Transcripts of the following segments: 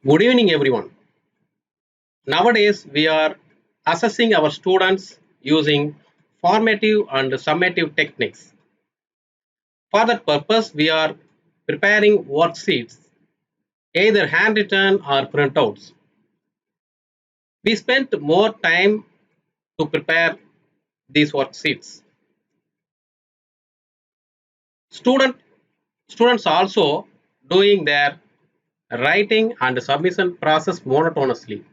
Good evening, everyone. Nowadays, we are assessing our students using formative and summative techniques. For that purpose, we are preparing worksheets, either handwritten or printouts. We spent more time to prepare these worksheets. Student, Students also doing their writing and submission process monotonously.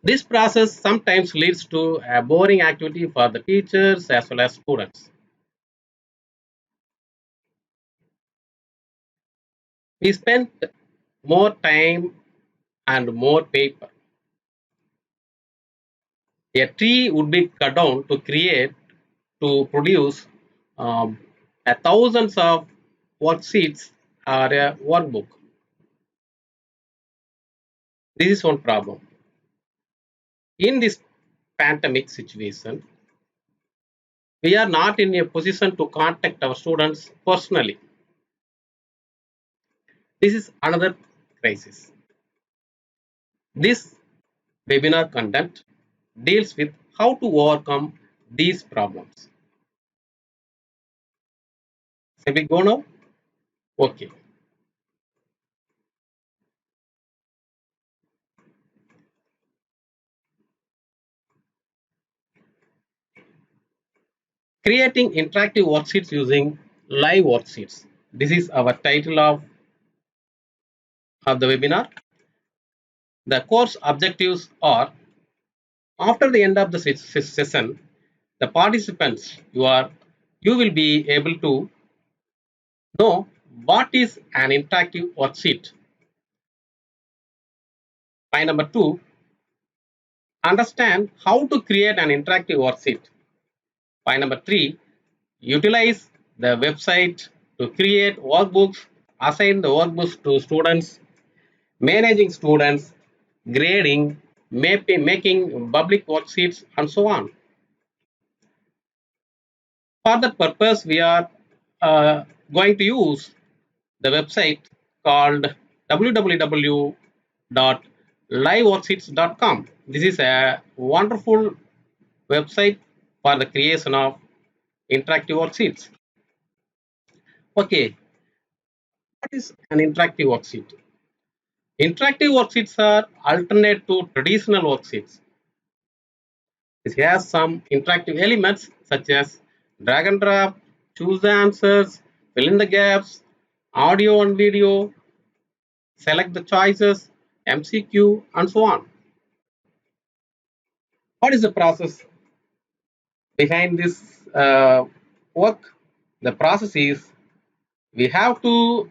This process sometimes leads to a boring activity for the teachers as well as students. We spent more time and more paper. A tree would be cut down to produce um, thousands of worksheets or a workbook. This is one problem. In this pandemic situation, we are not in a position to contact our students personally. This is another crisis. This webinar content deals with how to overcome these problems. Shall we go now? Okay. Creating interactive worksheets using live worksheets. This is our title of the webinar. The course objectives are: after the end of the session, the participants you will be able to know what is an interactive worksheet. Point number 2, understand how to create an interactive worksheet. Point number 3, utilize the website to create workbooks, assign the workbooks to students, managing students, grading, making public worksheets, and so on. For that purpose, we are going to use the website called www.liveworksheets.com. This is a wonderful website for the creation of interactive worksheets. Okay, what is an interactive worksheet? Interactive worksheets are alternate to traditional worksheets. It has some interactive elements such as drag and drop, choose the answers, fill in the gaps, audio and video, select the choices, MCQ, and so on. What is the process behind this work? The process is we have to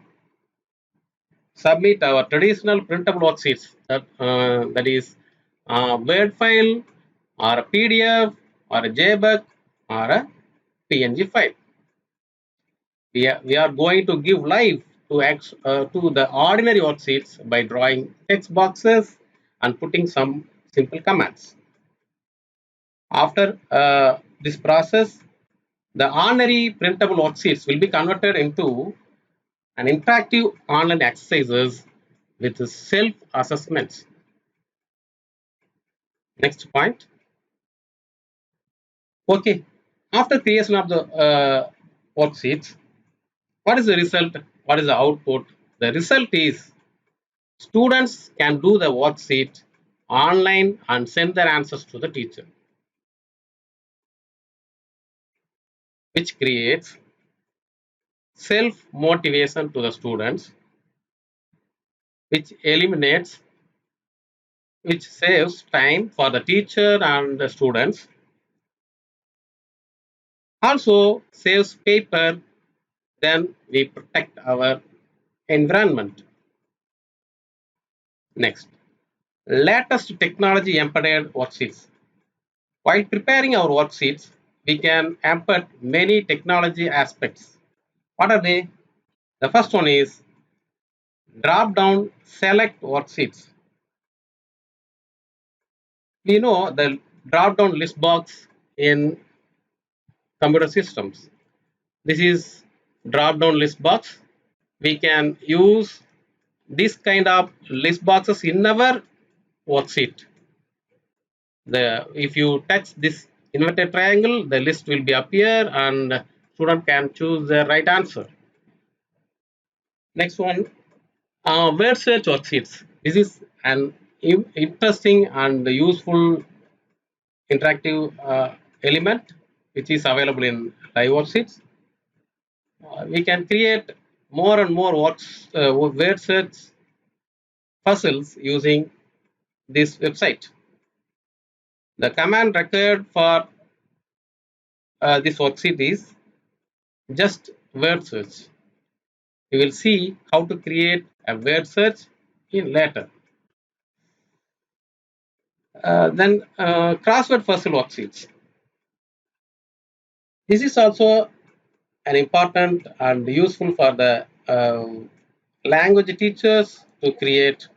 submit our traditional printable worksheets, that is Word file or a PDF or a JPEG or a PNG file. We are going to give life to the ordinary worksheets by drawing text boxes and putting some simple commands. After this process, the ordinary printable worksheets will be converted into an interactive online exercises with self-assessments. Next point. Okay, after creation of the worksheets, what is the result? What is the output? The result is students can do the worksheet online and send their answers to the teacher, which creates self-motivation to the students, which saves time for the teacher and the students, also saves paper, then we protect our environment. Next, latest technology embedded worksheets. While preparing our worksheets, we can embed many technology aspects. What are they? The first one is drop down select worksheets. We know the drop down list box in computer systems. This is drop down list box. We can use this kind of list boxes in our worksheet. If you touch this inverted triangle, the list will be appear and student can choose the right answer. Next one, word search worksheets. This is an interesting and useful interactive element which is available in live worksheets. We can create more and more word search puzzles using this website. The command required for this worksheet is just word search. We will see how to create a word search in later. Then crossword puzzle worksheets. This is also an important and useful for the language teachers to create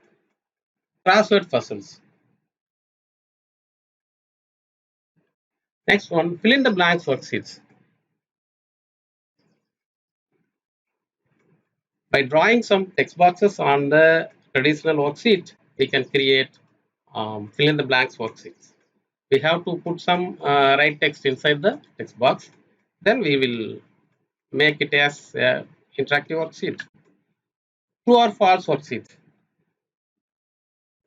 crossword puzzles. Next one, fill in the blanks worksheets. By drawing some text boxes on the traditional worksheet, we can create fill in the blanks worksheets. We have to put some right text inside the text box. Then we will make it as interactive worksheet. True or false worksheet.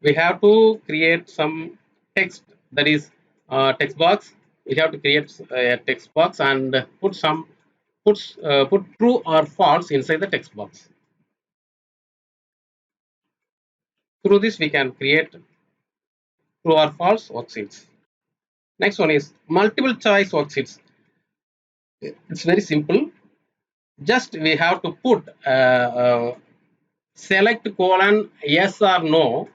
We have to create some text, that is text box. We have to create a text box and put true or false inside the text box. Through this we can create true or false worksheets. Next one is multiple choice worksheets. It's very simple. Just we have to put select colon yes or no.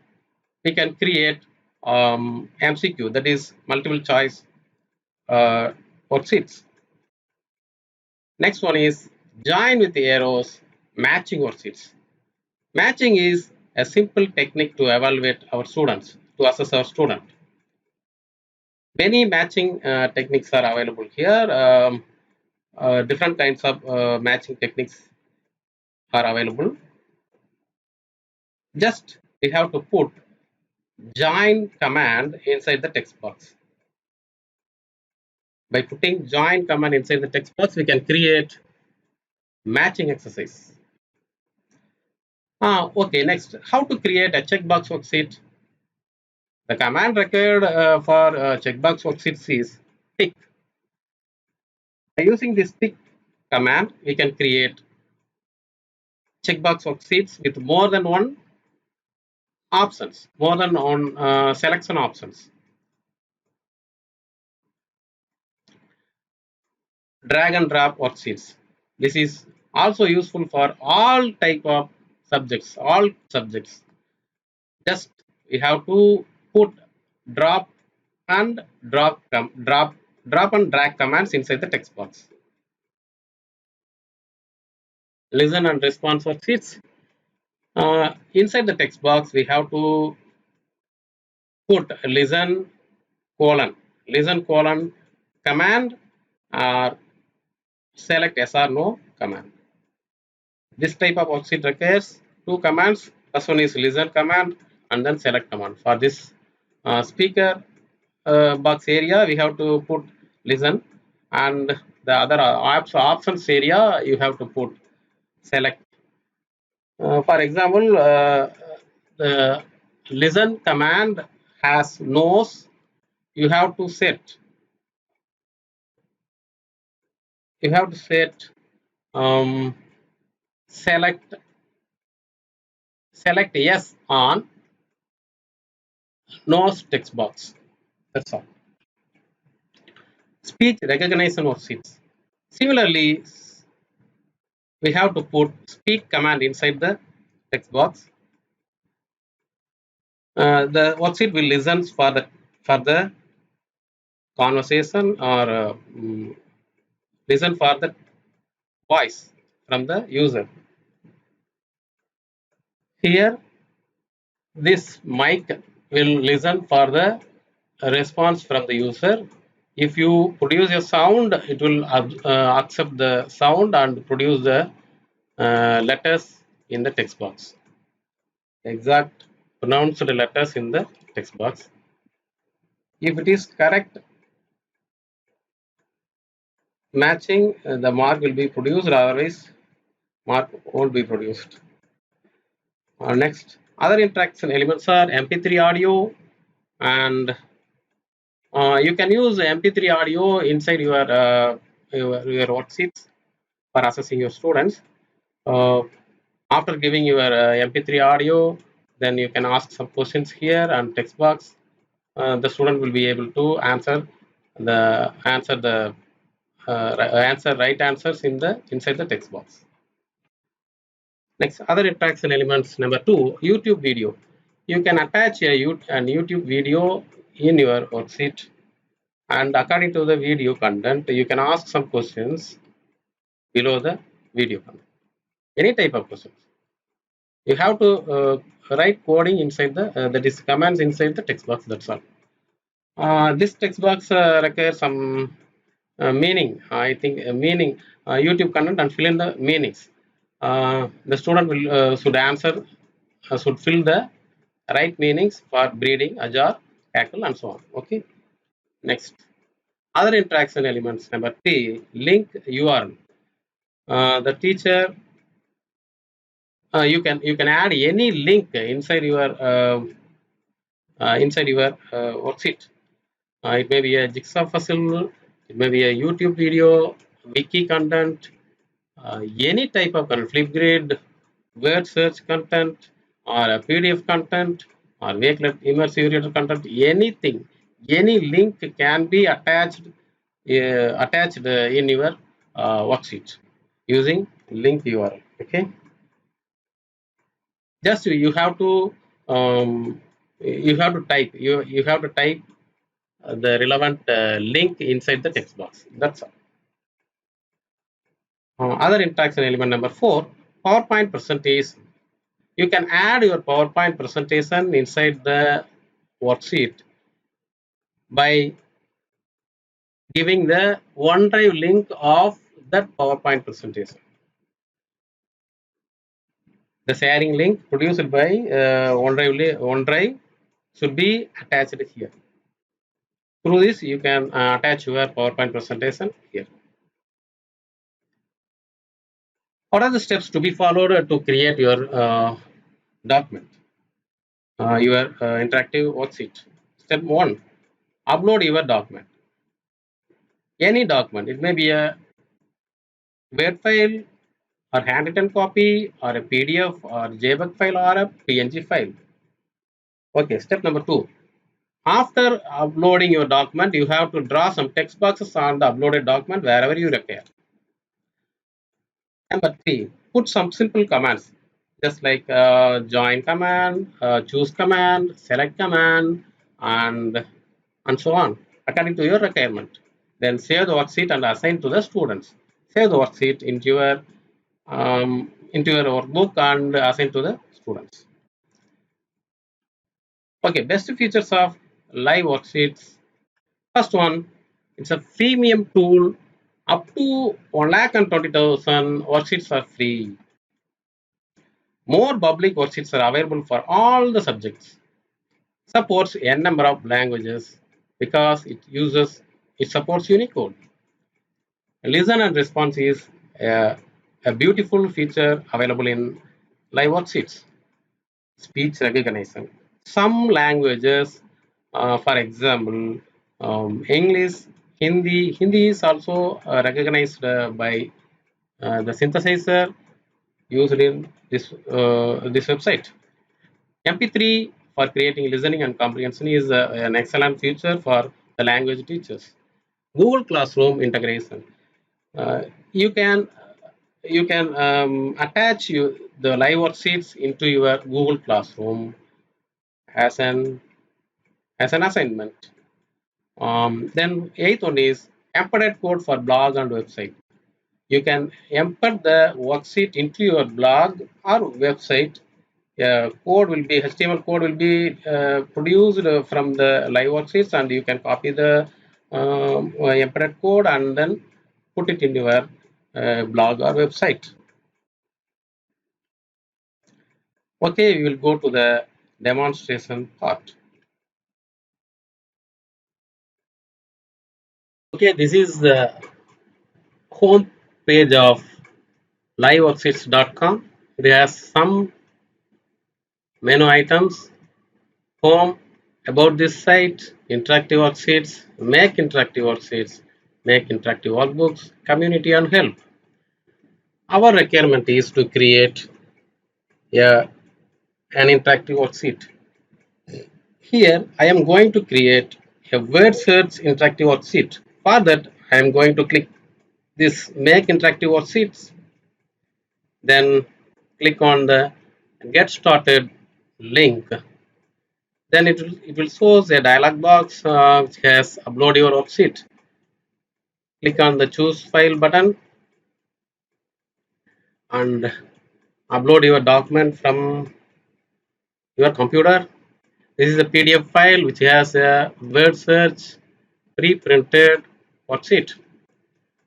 We can create MCQ, that is multiple choice worksheets. Next one is join with arrows matching worksheets. Matching is a simple technique to evaluate our students, to assess our student. Many matching techniques are available here. Different kinds of matching techniques are available. Just we have to put join command inside the text box. By putting join command inside the text box, we can create matching exercise. Okay, next, how to create a checkbox worksheet. The command required for checkbox worksheets is tick. By using this tick command, we can create checkbox worksheets with more than one options, more than one selection options. Drag and drop worksheets. This is also useful for all type of subjects, all subjects. Just we have to put drop and drop and drag commands inside the text box. Listen and response worksheets. Inside the text box, we have to put listen colon command or select yes or no command. This type of worksheet requires two commands. First one is listen command and then select command. For this speaker box area, we have to put listen, and the other options area you have to put select. For example, the listen command has nose. You have to set. You have to set select yes on nose text box. That's all. Speech recognition worksheets. Similarly, we have to put speak command inside the text box. The worksheet will listen for the conversation or listen for the voice from the user. Here, this mic will listen for the response from the user. If you produce a sound, it will accept the sound and produce the letters in the text box. exact pronounced letters in the text box. If it is correct matching, the mark will be produced, otherwise mark won't be produced. Next, other interaction elements are MP3 audio, and you can use MP3 audio inside your worksheets for assessing your students. After giving your MP3 audio, then you can ask some questions here and text box. The student will be able to answer right answers inside the text box. Next, other interaction elements. Number 2, YouTube video. You can attach an YouTube video in your worksheet, and according to the video content, you can ask some questions below the video content. Any type of questions. You have to write coding inside that is commands inside the text box. That's all. This text box requires some meaning. I think meaning YouTube content and fill in the meanings. The student will should fill the right meanings for breeding, ajar, cackle, and so on. Okay. Next, other interaction elements. Number 3, link URL. The teacher, you can add any link inside your worksheet. It may be a jigsaw puzzle, it may be a YouTube video, wiki content, any type of content, Flipgrid, word search content, or a PDF content, or Wakelet immersive reader content, anything, any link can be attached in your worksheet using link URL. Okay, just you have to type the relevant link inside the text box. That's all. Other interaction element number 4, PowerPoint presentation. You can add your PowerPoint presentation inside the worksheet by giving the OneDrive link of that PowerPoint presentation. The sharing link produced by OneDrive should be attached here. Through this, you can attach your PowerPoint presentation here. What are the steps to be followed to create your document, your interactive worksheet? Step 1, upload your document. Any document, it may be a Word file, or handwritten copy, or a PDF, or JPEG file, or a PNG file. Okay, step number 2. After uploading your document, you have to draw some text boxes on the uploaded document wherever you require. Number 3, put some simple commands, just like join command, choose command, select command, and so on, according to your requirement. Then save the worksheet and assign to the students. Save the worksheet into your workbook and assign to the students. Okay, best features of live worksheets. First one, it's a freemium tool. Up to 1,20,000 worksheets are free. More public worksheets are available for all the subjects. Supports n number of languages because it supports Unicode. Listen and response is a beautiful feature available in live worksheets. Speech recognition. Some languages, for example, English, Hindi is also recognized by the synthesizer used in this website. MP3 for creating listening and comprehension is an excellent feature for the language teachers. Google Classroom integration. Uh, you can attach the live worksheets into your Google Classroom as an assignment. Then 8th one is embedded code for blog and website. You can embed the worksheet into your blog or website. Code will be HTML code will be produced from the live worksheets, and you can copy the embedded code and then put it in your blog or website. Okay, we will go to the demonstration part. Okay, this is the home page of liveworksheets.com. It has some menu items, home, about this site, interactive worksheets, make interactive workbooks, community and help. Our requirement is to create a, an interactive worksheet. Here I am going to create a word search interactive worksheet. For that I am going to click this make interactive worksheets, then click on the get started link. Then it will show a dialog box which has upload your worksheet. Click on the choose file button and upload your document from your computer. This is a PDF file which has a word search pre-printed worksheet.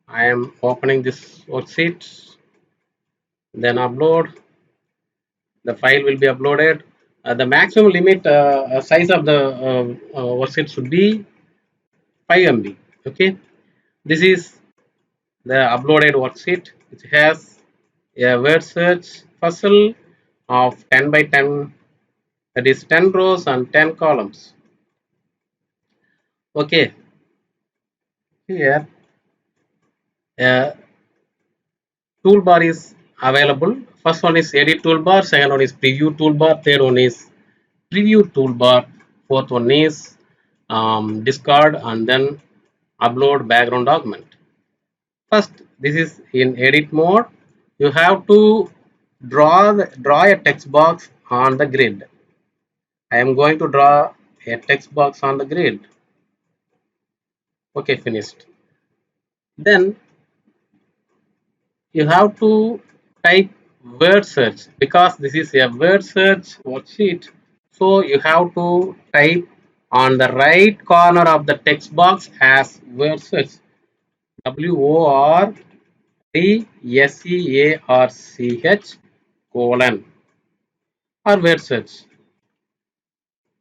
I am opening this worksheet, then upload. The file will be uploaded. The maximum limit size of the worksheet should be 5 MB. Okay, this is the uploaded worksheet, which has a word search puzzle of 10 by 10, that is 10 rows and 10 columns. Okay, here a toolbar is available. First one is edit toolbar, second one is preview toolbar, third one is preview toolbar, fourth one is discard and then upload background document. First, this is in edit mode. You have to draw a text box on the grid. I am going to draw a text box on the grid. Okay, finished. Then you have to type word search because this is a word search worksheet. So you have to type on the right corner of the text box as word search. WORDSEARCH colon or word search.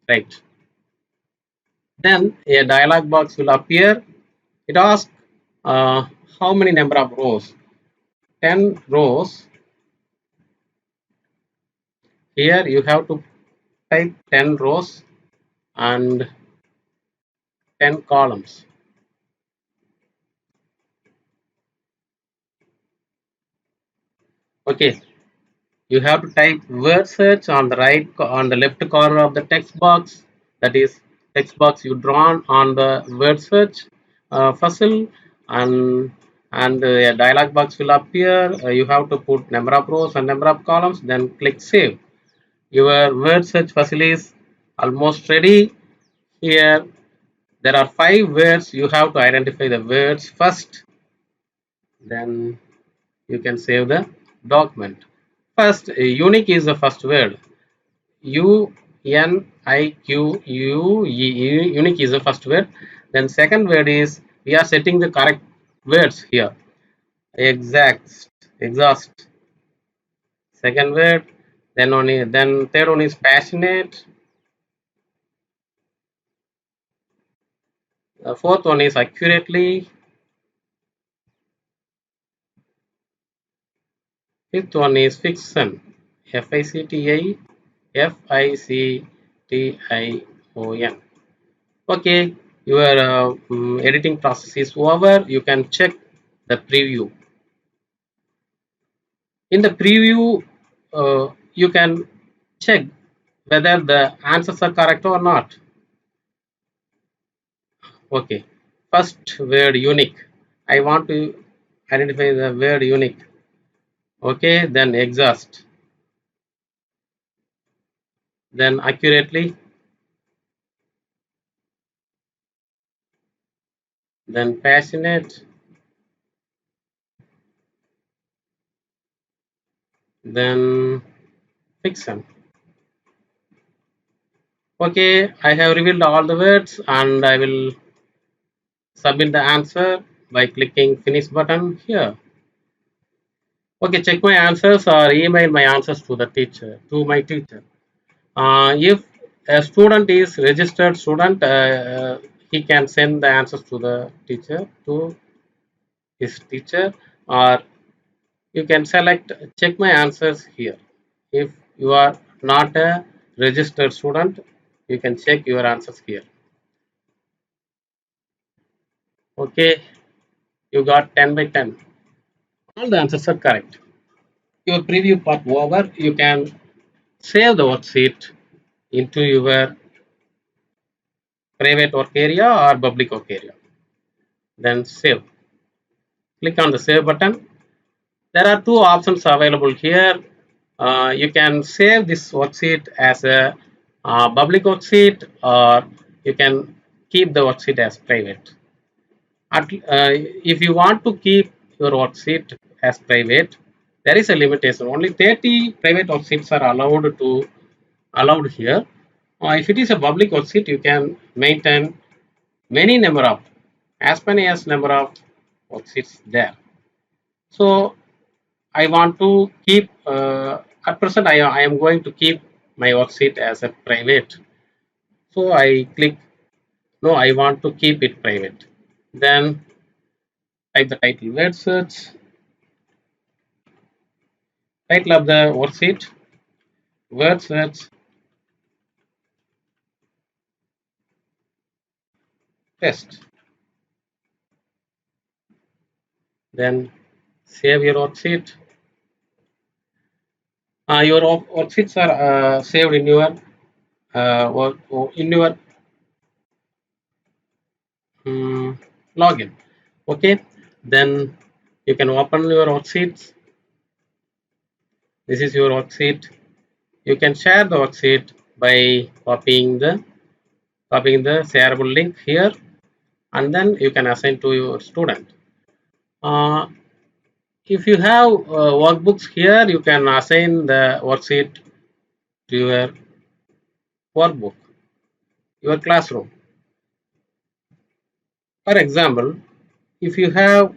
Right. Then a dialog box will appear. It asks uh, how many number of rows. 10 rows. Here you have to type 10 rows and 10 columns. Okay, you have to type word search on the left corner of the text box. That is text box you drawn on the word search puzzle, and a dialog box will appear. You have to put number of rows and number of columns. Then click save. Your word search puzzle is almost ready. Here there are 5 words. You have to identify the words first. Then you can save the document. First, unique is the first word. Unique is the first word. Then second word is we are setting the correct words here. Exhaust. Second word. Then third one is passionate. The fourth one is accurately. Fifth one is fiction. Fiction. Okay, your editing process is over. You can check the preview. In the preview, you can check whether the answers are correct or not. Okay, first word unique. I want to identify the word unique. Okay, then exhaust. Then accurately. Then passionate. Then fiction. Okay, I have revealed all the words and I will submit the answer by clicking finish button here. Okay, check my answers or email my answers to the teacher, to my teacher. If a student is registered student, he can send the answers to the teacher, to his teacher, or you can select check my answers here. If you are not a registered student, you can check your answers here. Okay, you got 10 by 10. All the answers are correct. Your preview part over, you can save the worksheet into your private work area or public work area. Then save. Click on the save button. There are two options available here. You can save this worksheet as a public worksheet, or you can keep the worksheet as private. If you want to keep your worksheet as private, there is a limitation. Only 30 private worksheets are allowed here. If it is a public worksheet, you can maintain many number of as many as number of worksheets there. So I want to keep at present I am going to keep my worksheet as a private. So I click no, I want to keep it private. Then type the title word search, title of the worksheet, word search, test. Then save your worksheet. Your worksheets are saved in your work in your login. Okay, then you can open your worksheets. This is your worksheet. You can share the worksheet by copying the shareable link here, and then you can assign to your student. Uh, if you have workbooks here, you can assign the worksheet to your workbook, your classroom. For example, if you have,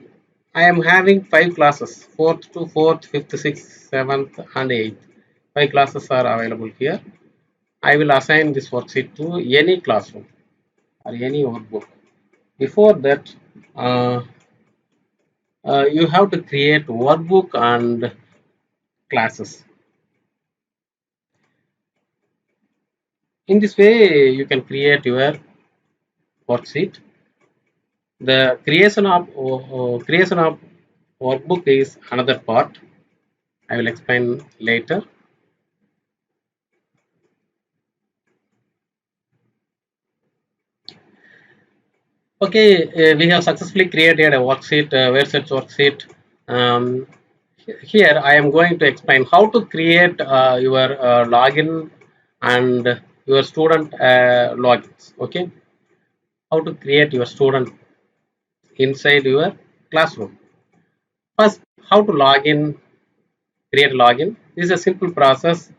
I am having 5 classes, 4th to 4th, 5th, 6th, 7th, and 8th. 5 classes are available here. I will assign this worksheet to any classroom or any workbook. Before that, uh, you have to create workbook and classes. In this way, you can create your worksheet. The creation of workbook is another part. I will explain later. Okay, we have successfully created a worksheet, Worksheet worksheet. Um, Here I am going to explain how to create your login and your student logins. Okay, how to create your student inside your classroom. First, how to log in, create login. This is a simple process.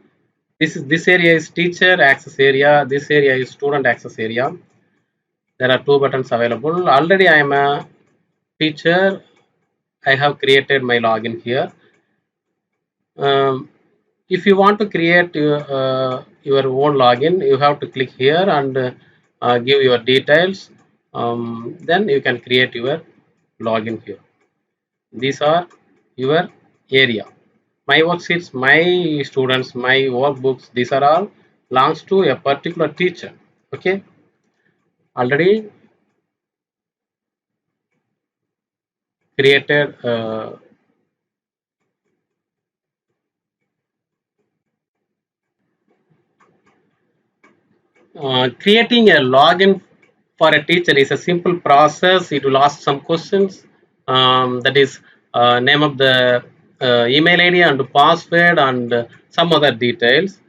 This area is teacher access area. This area is student access area. There are two buttons available. Already I am a teacher. I have created my login here. Um, if you want to create your own login, you have to click here and give your details. Then you can create your login here. These are your area. My worksheets, my students, my workbooks, these are all belongs to a particular teacher. Okay, already created creating a login for a teacher is a simple process. It will ask some questions. That is name of the email ID and password and some other details.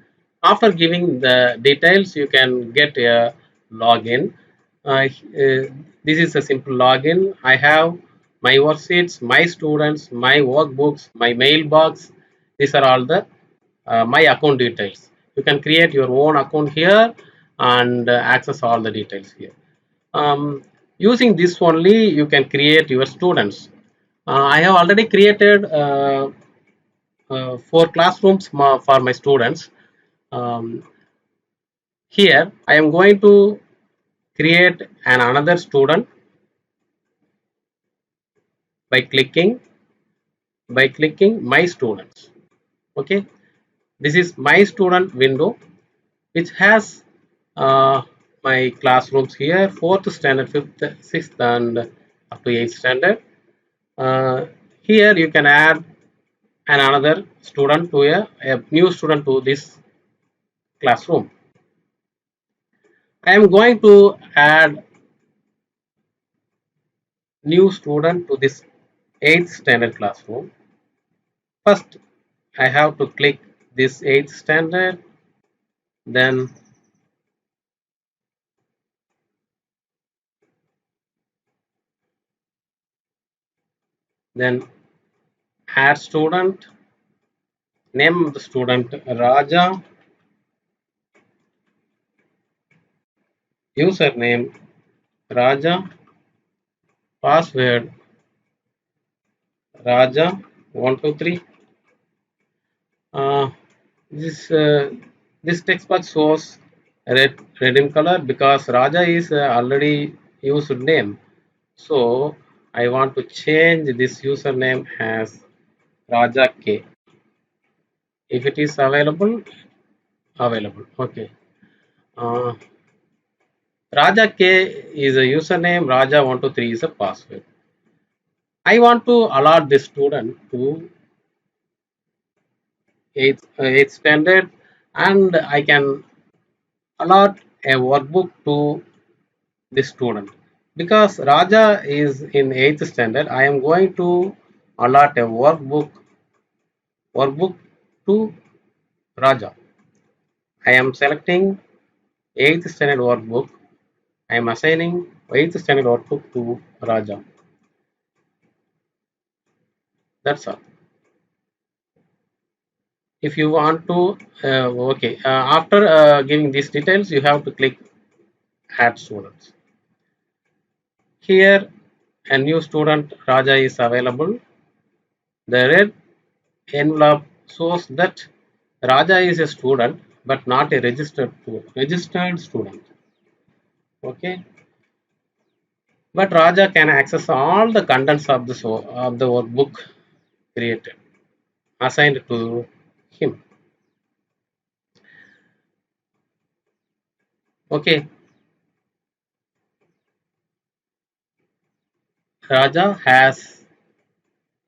After giving the details, you can get a login. This is a simple login. I have my worksheets, my students, my workbooks, my mailbox. These are all the my account details. You can create your own account here and access all the details here. Using this only, you can create your students. I have already created four classrooms for my students. Um, Here I am going to create another student by clicking my students. Okay, this is my student window, which has uh, my classrooms here, fourth standard, fifth, sixth, and up to eighth standard. Here you can add another student to a new student to this classroom. I am going to add new student to this eighth standard classroom. First, I have to click this eighth standard, then add student, name of the student Raja, username Raja, password Raja 123. Uh, this this text box shows red in color because Raja is already used name. So I want to change this username as Raja K. If it is available. Okay. Uh, Raja K is a username. Raja 123 is a password. I want to allot this student to eighth standard, and I can allot a workbook to this student. Because Raja is in eighth standard, I am going to allot a workbook to Raja. I am selecting eighth standard workbook. I am assigning eighth standard workbook to Raja. That's all. If you want to, okay, after giving these details, you have to click Add Students. Here, a new student Raja is available. The red envelope shows that Raja is a student, but not a registered student. Okay, but Raja can access all the contents of the workbook created, assigned to him. Okay, Raja has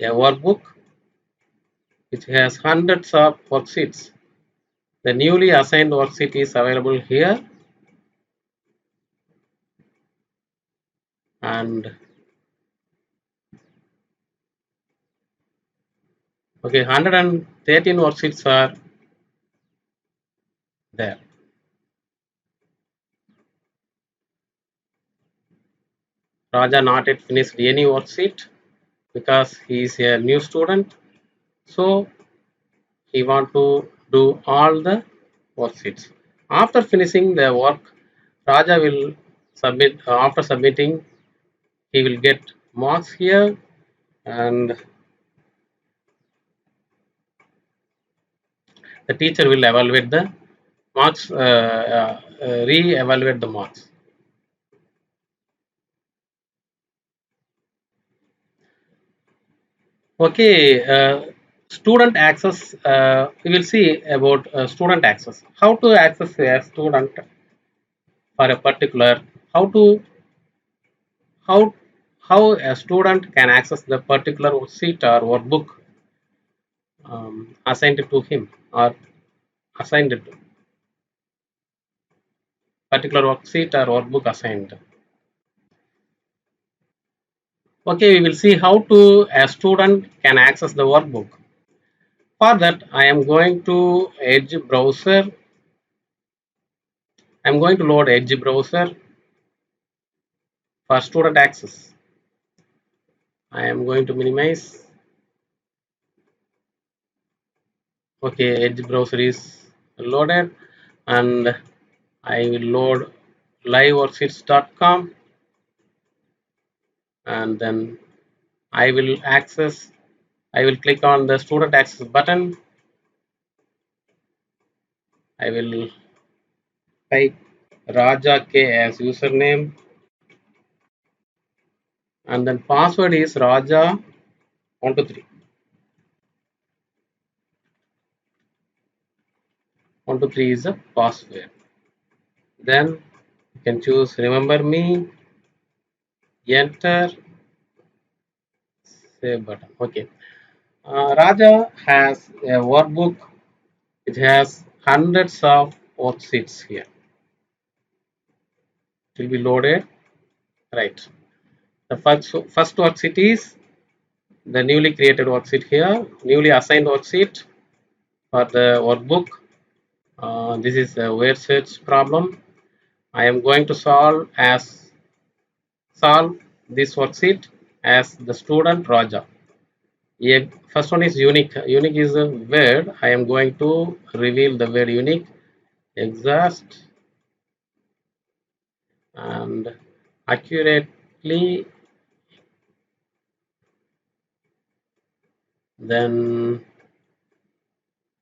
a workbook which has hundreds of worksheets. The newly assigned worksheet is available here, and okay, 113 worksheets are there. Raja not yet finished any worksheet because he is a new student, so he want to do all the worksheets. After finishing the work, Raja will submit. After submitting, he will get marks here, and the teacher will evaluate the marks, re-evaluate the marks. Okay, student access. We will see about student access. How to access a student for a particular. How to how how a student can access the particular worksheet or workbook assigned to him, or assigned to particular worksheet or workbook assigned. Okay, we will see how to a student can access the workbook. For that, I am going to Edge browser. I am going to load Edge browser for student access. I am going to minimize. Okay, Edge browser is loaded, and I will load liveworksheets.com, and then I will access I will click on the student access button. I will type Raja K as username, and then password is Raja 123. 123 is the password. Then you can choose remember me, enter, save button. Okay. Raja has a workbook. It has hundreds of worksheets here. It will be loaded. Right. The first worksheet is the newly created worksheet here, newly assigned worksheet for the workbook. This is a word search problem. I am going to solve this worksheet as the student Raja. Yeah, first one is unique. Unique is a word. I am going to reveal the word unique, exhaust, and accurately. Then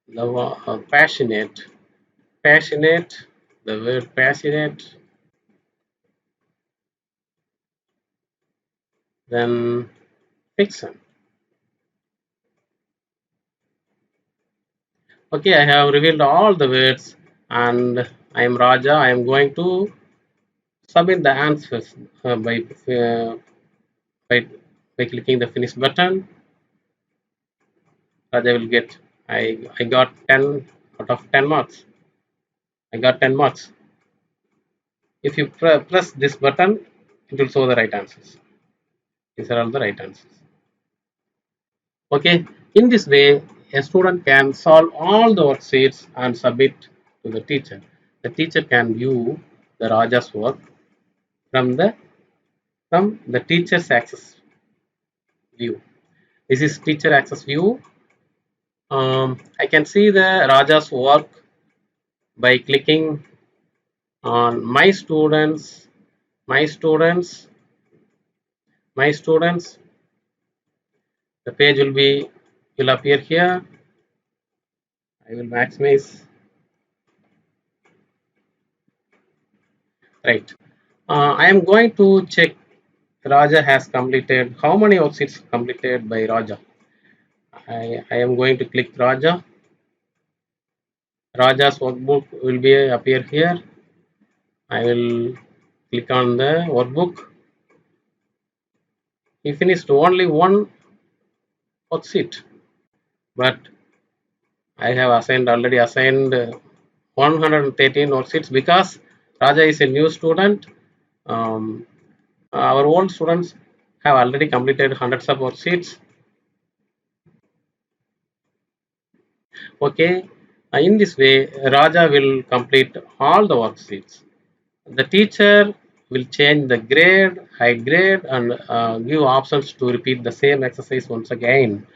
the passionate, passionate. The word passionate. Then fiction. Okay, I have revealed all the words, and I am Raja. I am going to submit the answers by by clicking the finish button. Raja will get. I got 10 out of 10 marks. I got 10 marks. If you press this button, it will show the right answers. These are all the right answers. Okay, in this way, a student can solve all the worksheets and submit to the teacher. The teacher can view the Raja's work from the teacher's access view. This is teacher access view. I can see the Raja's work by clicking on my students, my students, my students. The page will appear here. I will maximize. Right. I am going to check Raja has completed. How many worksheets completed by Raja? I am going to click Raja. Raja's workbook will be appear here. I will click on the workbook. He finished only one worksheet, but I have already assigned 113 worksheets because Raja is a new student. Um, our old students have already completed hundreds of worksheets. Okay, in this way, Raja will complete all the worksheets. The teacher will change the grade, hide grade, and give options to repeat the same exercise once again.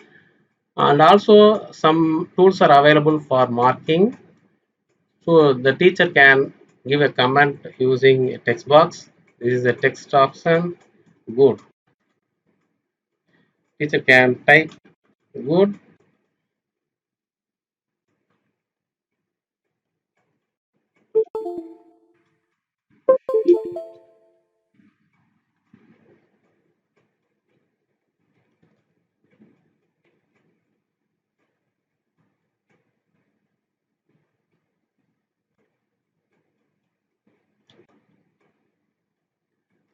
And also, some tools are available for marking. So the teacher can give a comment using a text box. This is a text option. Good. Teacher can type good.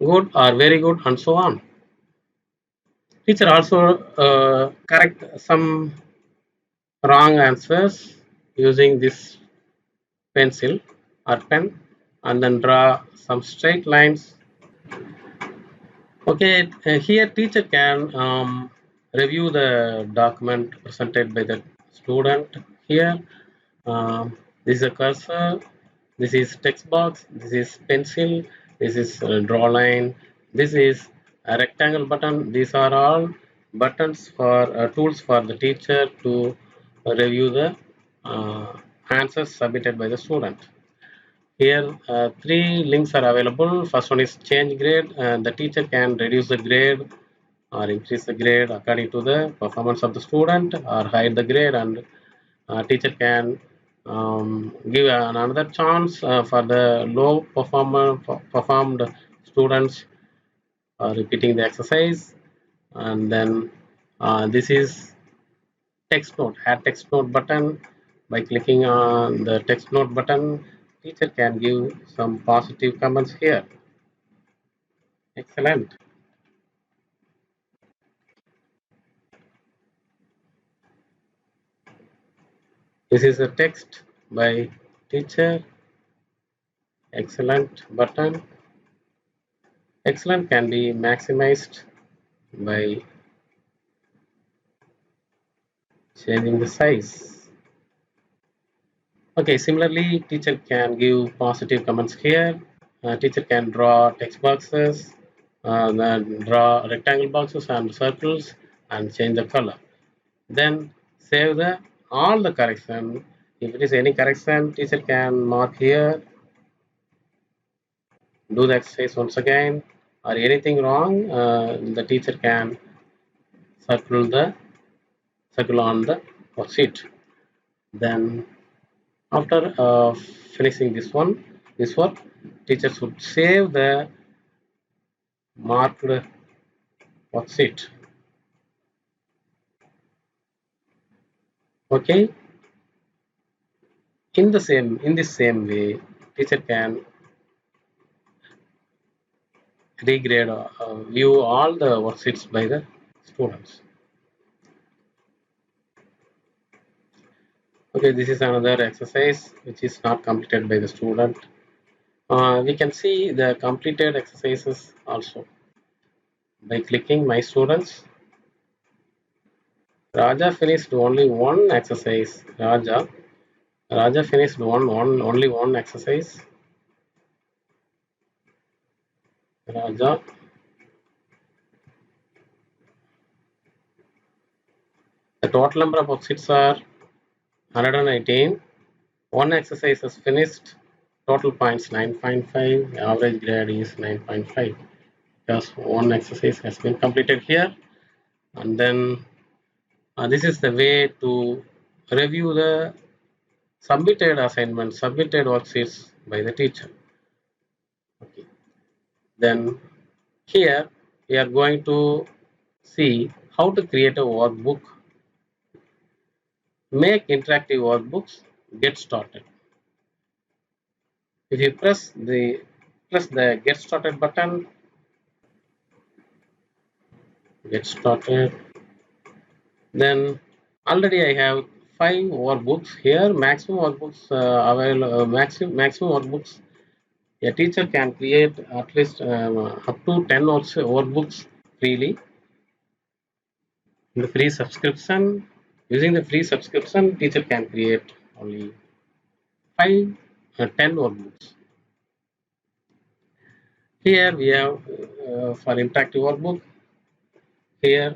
Good or very good, and so on. Teacher also correct some wrong answers using this pencil or pen, and then draw some straight lines. Okay, here teacher can review the document presented by the student. Here, this is a cursor, this is text box, this is pencil, this is draw line, this is a rectangle button. These are all buttons for tools for the teacher to review the answers submitted by the student. Here, three links are available. First one is change grade, and the teacher can reduce the grade or increase the grade according to the performance of the student, or hide the grade, and teacher can give another chance for the low performed students repeating the exercise. And then this is text note, add text note button. By clicking on the text note button, teacher can give some positive comments here. Excellent. This is a text by teacher. Excellent button. Excellent can be maximized by changing the size. Okay, similarly, teacher can give positive comments here. Teacher can draw text boxes, then draw rectangle boxes and circles, and change the color. Then save the all the correction. If it is any correction, teacher can mark here, do the exercise once again, or anything wrong, the teacher can circle on the worksheet. Then after finishing this work, teacher should save the marked worksheet. Okay. In this same way, teacher can regrade view all the worksheets by the students. Okay, this is another exercise which is not completed by the student. We can see the completed exercises also by clicking my students. Raja finished only one exercise. Raja finished only one exercise. Raja. The total number of worksheets are 118. One exercise is finished. Total points 9.5. Average grade is 9.5. Because one exercise has been completed here. And then this is the way to review the submitted assignments, submitted worksheets by the teacher. Okay. Then here we are going to see how to create a workbook, make interactive workbooks, get started. If you press the get started button, get started, then already I have 5 workbooks here. Maximum workbooks maximum workbooks a teacher can create at least up to 10 also workbooks freely. In the free subscription, using the free subscription, teacher can create only 10 workbooks. Here we have for interactive workbook. Here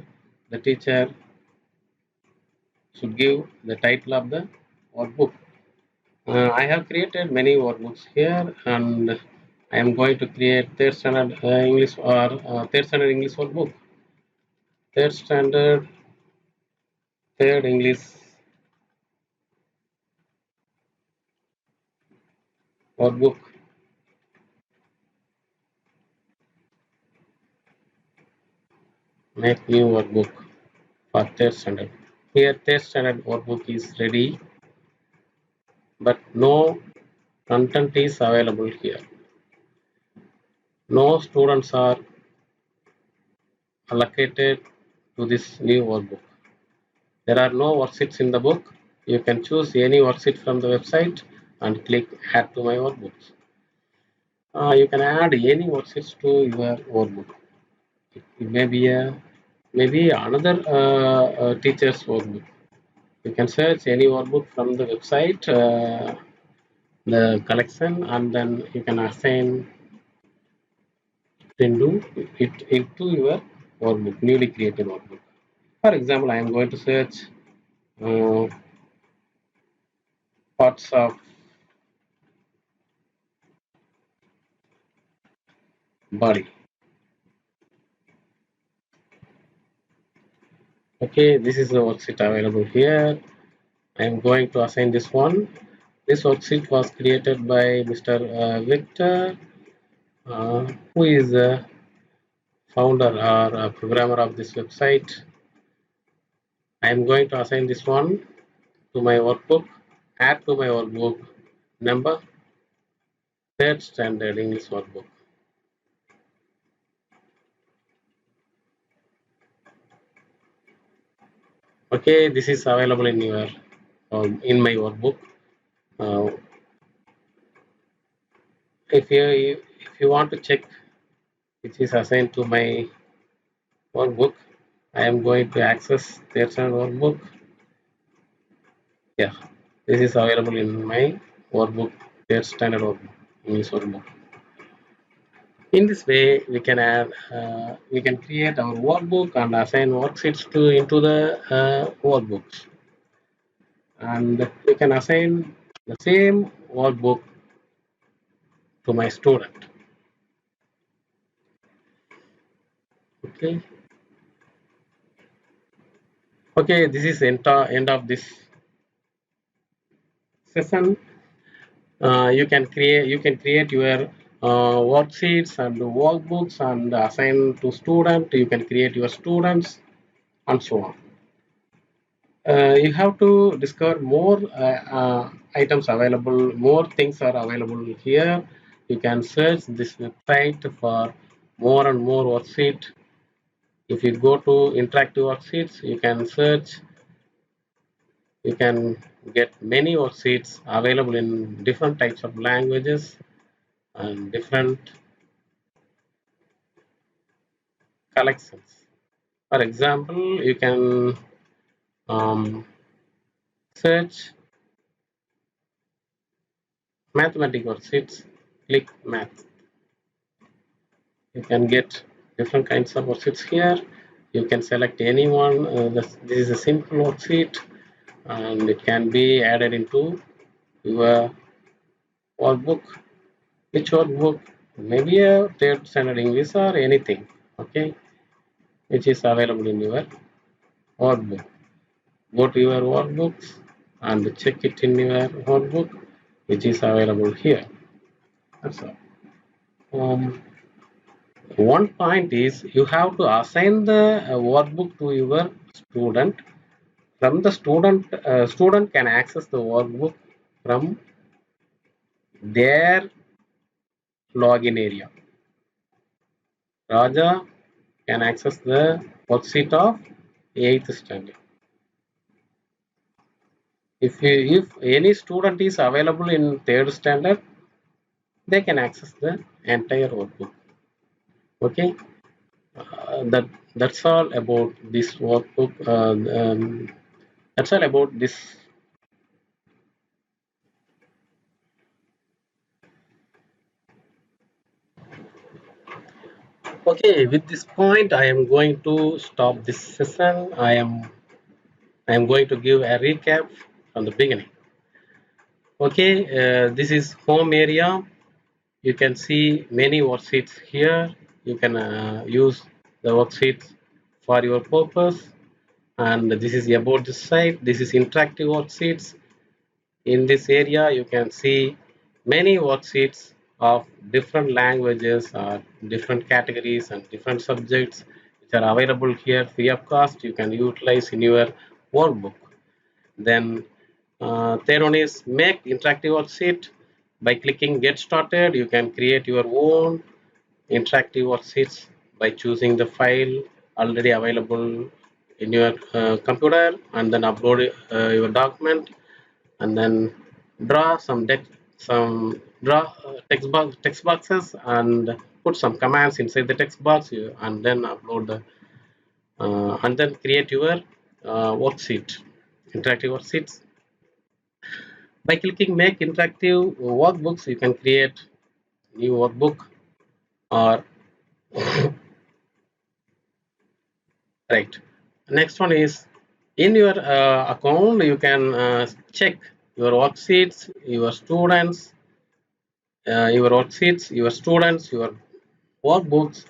the teacher should give the title of the workbook. I have created many workbooks here, and I am going to create third standard English or third standard English workbook. Third standard, third English workbook. Make new workbook for third standard. Here third standard workbook is ready, but no content is available here. No students are allocated to this new workbook. There are no worksheets in the book. You can choose any worksheet from the website and click add to my workbooks. You can add any worksheets to your workbook. It may be maybe another teacher's workbook. You can search any workbook from the website, the collection, and then you can assign into your workbook, newly created workbook. For example, I am going to search uh, parts of body. Okay, this is the worksheet available here. I am going to assign this one. This worksheet was created by Mr. Victor, who is the founder or programmer of this website. I am going to assign this one to my workbook, add to my workbook number, third standard English workbook. Okay, this is available in your in my workbook. Uh, if you want to check which is assigned to my workbook, I am going to access third standard workbook. Yeah, this is available in my workbook, third standard workbook, English workbook. In this way, we can create our workbook and assign worksheets to into the workbooks, and we can assign the same workbook to my student. Okay, okay, this is end of this session. You can create your worksheets and workbooks and assign to student. You can create your students and so on. You have to discover more items available, more things are available here. You can search this website for more and more worksheet. If you go to interactive worksheets, you can search, you can get many worksheets available in different types of languages and different collections. For example, you can search mathematical worksheets, click math. You can get different kinds of worksheets here. You can select any one. This is a simple worksheet and it can be added into your workbook. Which workbook? Maybe a third standard English or anything. Okay, which is available in your workbook. Go to your workbooks and check it in your workbook, which is available here. That's all. One point is you have to assign the workbook to your student. From the student can access the workbook from their login area. Raja can access the worksheet of 8th standard. If any student is available in 3rd standard, they can access the entire workbook. Okay, that's all about this workbook. That's all about this. Okay, with this point, I am going to stop this session. I am going to give a recap from the beginning. Okay, this is home area. You can see many worksheets here. You can use the worksheets for your purpose. And this is about this site. This is interactive worksheets. In this area, you can see many worksheets of different languages, different categories and different subjects which are available here free of cost. You can utilize in your workbook. Then third one is make interactive worksheet. By clicking get started, you can create your own interactive worksheets by choosing the file already available in your computer and then upload your document and then draw some text boxes and put some commands inside the text box and then upload the and then create your worksheet, interactive worksheets. By clicking make interactive workbooks, you can create new workbook or right. Next one is in your account, you can check your worksheets, your students, your worksheets, your students, your workbooks,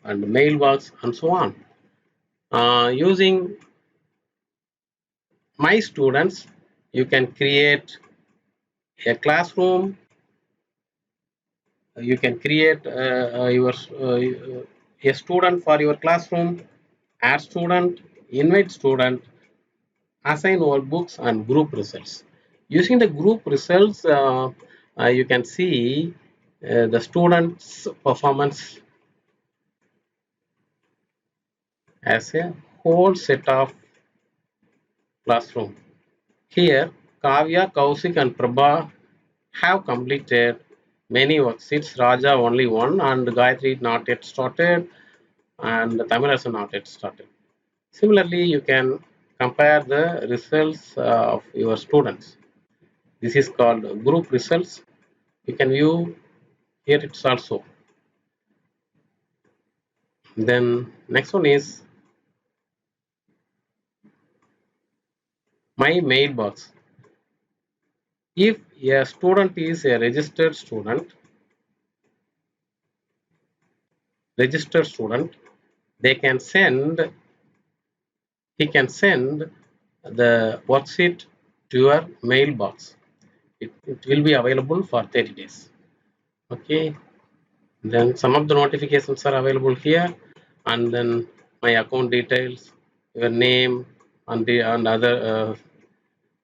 and mailbox, and so on. Using my students, you can create a classroom. You can create your a student for your classroom, add student, invite student, assign workbooks, and group results. Using the group results, you can see the students' performance as a whole set of classroom. Here, Kavya, Kausik, and Prabha have completed many worksheets. Raja only one, and Gayatri not yet started, and Tamil also not yet started. Similarly, you can compare the results of your students. This is called group results. You can view here it's also. Then next one is my mailbox. If a student is a registered student, they can send he can send the worksheet to your mailbox. It will be available for 30 days. Okay. Then some of the notifications are available here, and then my account details, your name, and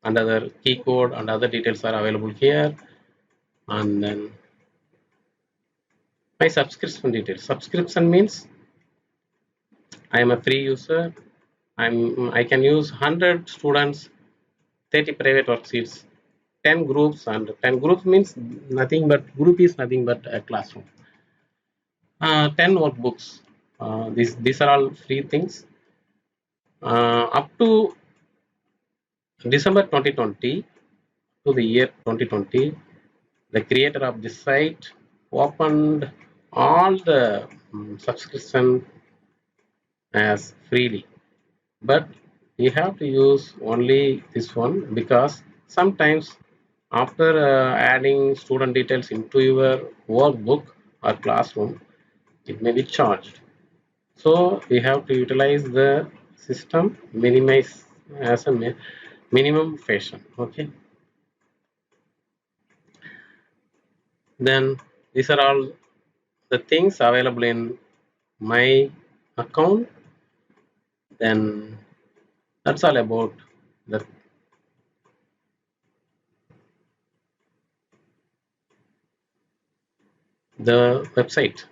other key code and other details are available here, and then my subscription details. Subscription means I am a free user. I can use 100 students, 30 private worksheets, 10 groups, and 10 groups means nothing but group is nothing but a classroom. 10 workbooks. These are all free things. Up to December 2020 to the year 2020, the creator of this site opened all the subscription as freely, but you have to use only this one because sometimes after adding student details into your workbook or classroom, it may be charged. So we have to utilize the system minimize as a minimum fashion. Okay. Then these are all the things available in my account. Then that's all about the website.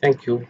Thank you.